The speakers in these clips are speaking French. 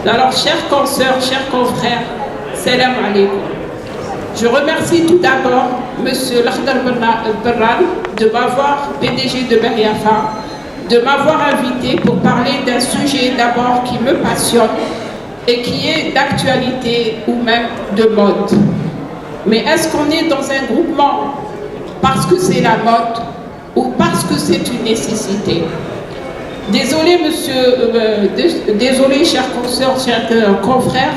Alors, chers consoeurs, chers confrères, salam alaikum. Je remercie tout d'abord M. Lakhdar Berran de m'avoir, PDG de Beriafa, de m'avoir invité pour parler d'un sujet d'abord qui me passionne et qui est d'actualité ou même de mode. Mais est-ce qu'on est dans un groupement parce que c'est la mode ou parce que c'est une nécessité? Désolé, désolé, chers consoeurs, chers confrères,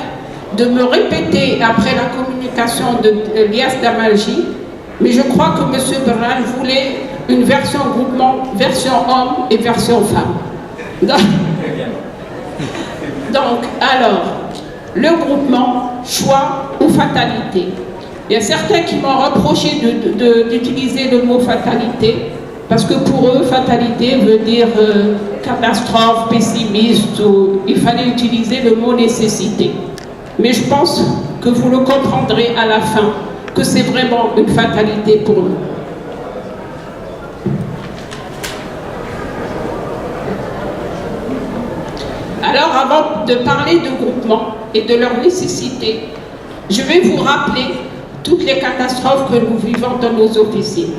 de me répéter après la communication de Lias Damalji, mais je crois que M. Berran voulait une version groupement, version homme et version femme. Donc, alors, le groupement, choix ou fatalité. Il y a certains qui m'ont reproché d'utiliser le mot fatalité, parce que pour eux, fatalité veut dire catastrophe, pessimiste, ou il fallait utiliser le mot nécessité. Mais je pense que vous le comprendrez à la fin, que c'est vraiment une fatalité pour nous. Alors, avant de parler de groupement et de leur nécessité, je vais vous rappeler toutes les catastrophes que nous vivons dans nos officines.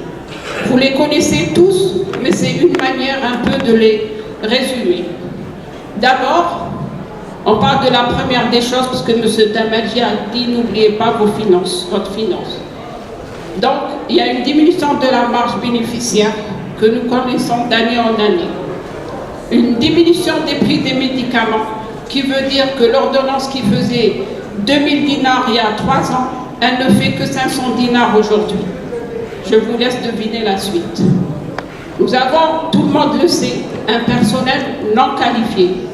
Vous les connaissez tous, mais c'est une manière un peu de les résumer. D'abord, on parle de la première des choses, parce que M. Damalji a dit, n'oubliez pas vos finances, votre finance. Donc, il y a une diminution de la marge bénéficiaire que nous connaissons d'année en année. Une diminution des prix des médicaments, qui veut dire que l'ordonnance qui faisait 2000 dinars il y a 3 ans, elle ne fait que 500 dinars aujourd'hui. Je vous laisse deviner la suite. Nous avons, tout le monde le sait, un personnel non qualifié.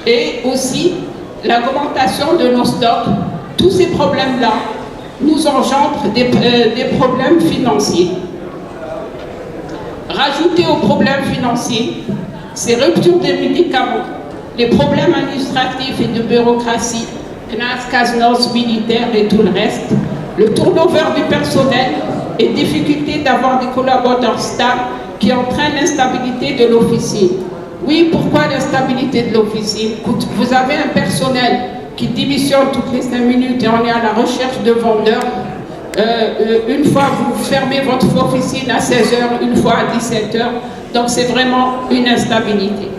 Et aussi l'augmentation de nos stocks. Tous ces problèmes-là nous engendrent des problèmes financiers. Rajouter aux problèmes financiers, ces ruptures des médicaments, les problèmes administratifs et de bureaucratie, CNAS, CASNOS, militaires et tout le reste, le turnover du personnel et difficulté d'avoir des collaborateurs stables qui entraînent l'instabilité de l'officine. Oui, pourquoi l'instabilité de l'officine? Vous avez un personnel qui démissionne toutes les 5 minutes et on est à la recherche de vendeurs. Une fois, vous fermez votre officine à 16 h, une fois à 17 h. Donc, c'est vraiment une instabilité.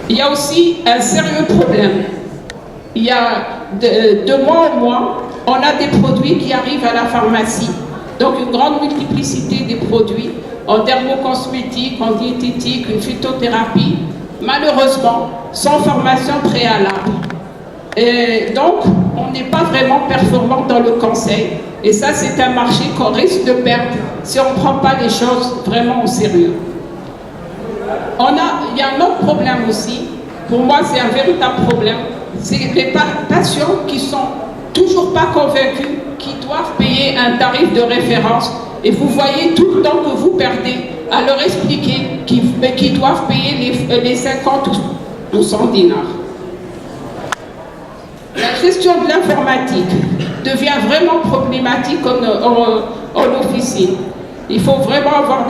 Il y a aussi un sérieux problème. Il y a de mois en mois, on a des produits qui arrivent à la pharmacie. Donc, une grande multiplicité des produits en dermocosmétique, en diététique, une phytothérapie, malheureusement, sans formation préalable. Et donc, on n'est pas vraiment performant dans le conseil. Et ça, c'est un marché qu'on risque de perdre si on ne prend pas les choses vraiment au sérieux. Il y a un autre problème aussi. Pour moi, c'est un véritable problème. C'est les patients qui sont toujours pas convaincus, qui doivent payer un tarif de référence. Et vous voyez tout le temps que vous perdez à leur expliquer qu'ils doivent payer les 50 ou 100 dinars. La gestion de l'informatique devient vraiment problématique en officine. Il faut vraiment avoir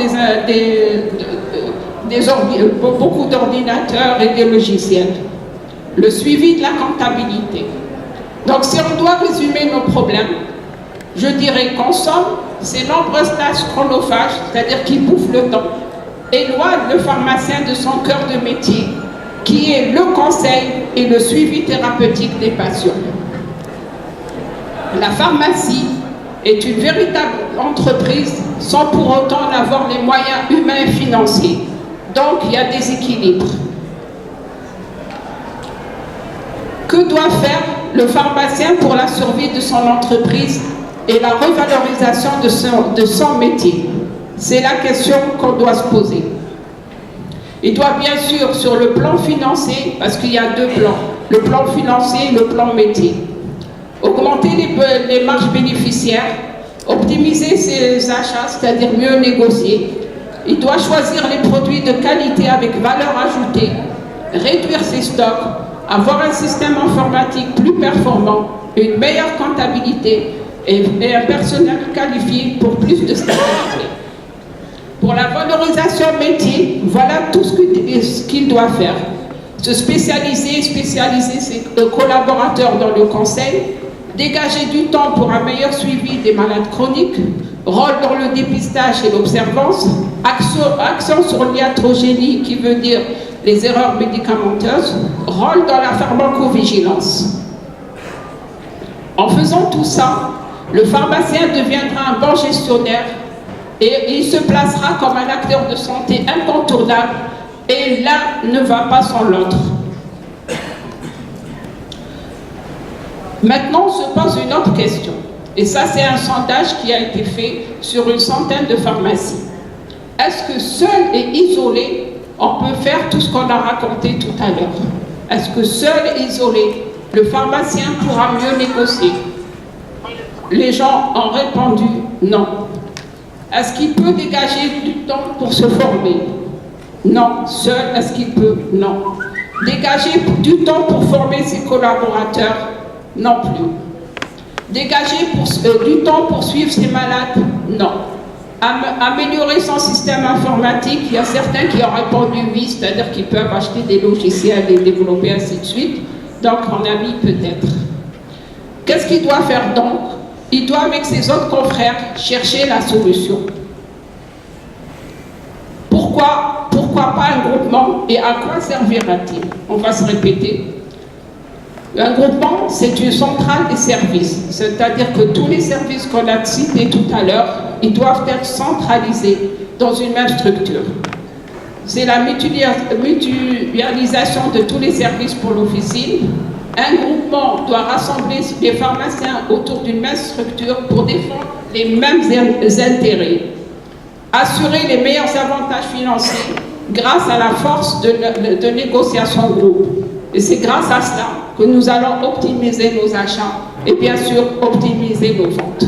beaucoup d'ordinateurs et des logiciels. Le suivi de la comptabilité. Donc si on doit résumer nos problèmes, je dirais qu'en somme, ces nombreuses tâches chronophages, c'est-à-dire qui bouffent le temps, éloignent le pharmacien de son cœur de métier, qui est le conseil et le suivi thérapeutique des patients. La pharmacie est une véritable entreprise sans pour autant avoir les moyens humains et financiers. Donc, il y a des équilibres. Que doit faire le pharmacien pour la survie de son entreprise et la revalorisation de son métier? C'est la question qu'on doit se poser. Il doit bien sûr, sur le plan financier, parce qu'il y a 2 plans, le plan financier et le plan métier, augmenter les marges bénéficiaires, optimiser ses achats, c'est-à-dire mieux négocier. Il doit choisir les produits de qualité avec valeur ajoutée, réduire ses stocks, avoir un système informatique plus performant, une meilleure comptabilité et un personnel qualifié pour plus de stabilité. Pour la valorisation métier, voilà tout ce qu'il doit faire. Se spécialiser ses collaborateurs dans le conseil, dégager du temps pour un meilleur suivi des malades chroniques, rôle dans le dépistage et l'observance, accent sur l'iatrogénie qui veut dire les erreurs médicamenteuses, rôle dans la pharmacovigilance. En faisant tout ça, le pharmacien deviendra un bon gestionnaire et il se placera comme un acteur de santé incontournable et l'un ne va pas sans l'autre. Maintenant, se pose une autre question. Et ça, c'est un sondage qui a été fait sur une centaine de pharmacies. Est-ce que seul et isolé, on peut faire tout ce qu'on a raconté tout à l'heure? Est-ce que seul et isolé, le pharmacien pourra mieux négocier? Les gens ont répondu non. Est-ce qu'il peut dégager du temps pour se former? Non. Seul, est-ce qu'il peut? Non. Dégager du temps pour former ses collaborateurs? Non plus. Dégager du temps pour suivre ses malades? Non. Améliorer son système informatique? Il y a certains qui ont répondu oui, c'est-à-dire qu'ils peuvent acheter des logiciels et développer ainsi de suite. Donc, on a mis peut-être. Qu'est-ce qu'il doit faire donc? Il doit, avec ses autres confrères, chercher la solution. Pourquoi pas un groupement et à quoi servira-t-il? On va se répéter. Un groupement, c'est une centrale des services, c'est-à-dire que tous les services qu'on a cités tout à l'heure, ils doivent être centralisés dans une même structure. C'est la mutualisation de tous les services pour l'officine. Un groupement doit rassembler les pharmaciens autour d'une même structure pour défendre les mêmes intérêts. Assurer les meilleurs avantages financiers grâce à la force de négociation groupe. Et c'est grâce à cela que nous allons optimiser nos achats et bien sûr optimiser nos ventes.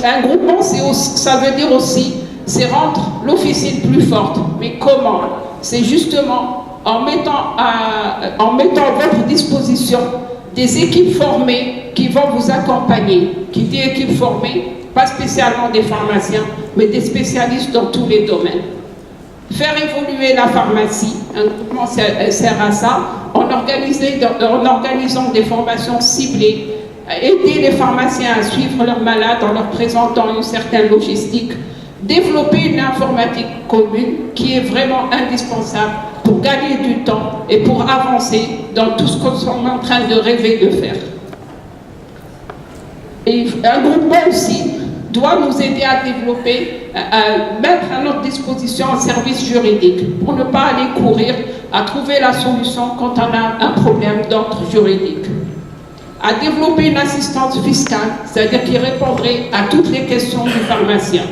Un groupement, ça veut dire aussi, c'est rendre l'officine plus forte. Mais comment? C'est justement en mettant à votre disposition des équipes formées qui vont vous accompagner. Qui dit équipe formée, pas spécialement des pharmaciens, mais des spécialistes dans tous les domaines. Faire évoluer la pharmacie, un groupement sert à ça, en organisant des formations ciblées, aider les pharmaciens à suivre leurs malades en leur présentant une certaine logistique, développer une informatique commune qui est vraiment indispensable pour gagner du temps et pour avancer dans tout ce qu'on est en train de rêver de faire. Et un groupement aussi doit nous aider à développer, à mettre à notre disposition un service juridique pour ne pas aller courir à trouver la solution quand on a un problème d'ordre juridique. À développer une assistance fiscale, c'est-à-dire qui répondrait à toutes les questions du pharmacien.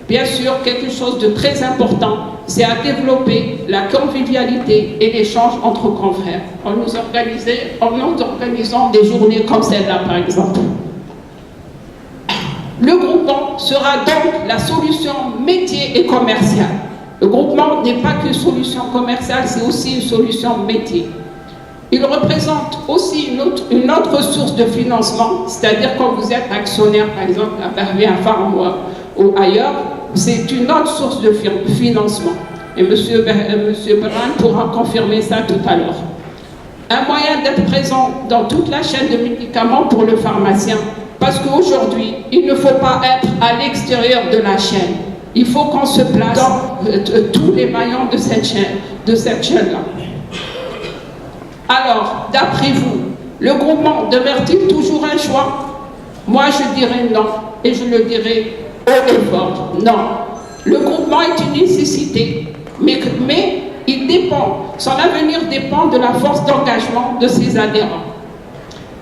Bien sûr, quelque chose de très important, c'est à développer la convivialité et l'échange entre confrères, en nous organisant des journées comme celle-là, par exemple. Le groupement sera donc la solution métier et commerciale. Le groupement n'est pas qu'une solution commerciale, c'est aussi une solution métier. Il représente aussi une autre source de financement, c'est-à-dire quand vous êtes actionnaire, par exemple, à Bervia Farm ou ailleurs, c'est une autre source de financement. Et M. Berman pourra confirmer ça tout à l'heure. Un moyen d'être présent dans toute la chaîne de médicaments pour le pharmacien, parce qu'aujourd'hui, il ne faut pas être à l'extérieur de la chaîne. Il faut qu'on se place dans tous les maillons de cette chaîne-là. Alors, d'après vous, le groupement demeure-t-il toujours un choix? Moi, je dirais non, et je le dirai haut et fort, non. Le groupement est une nécessité, mais son avenir dépend de la force d'engagement de ses adhérents.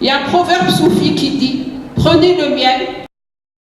Il y a un proverbe soufi qui dit « Prenez le miel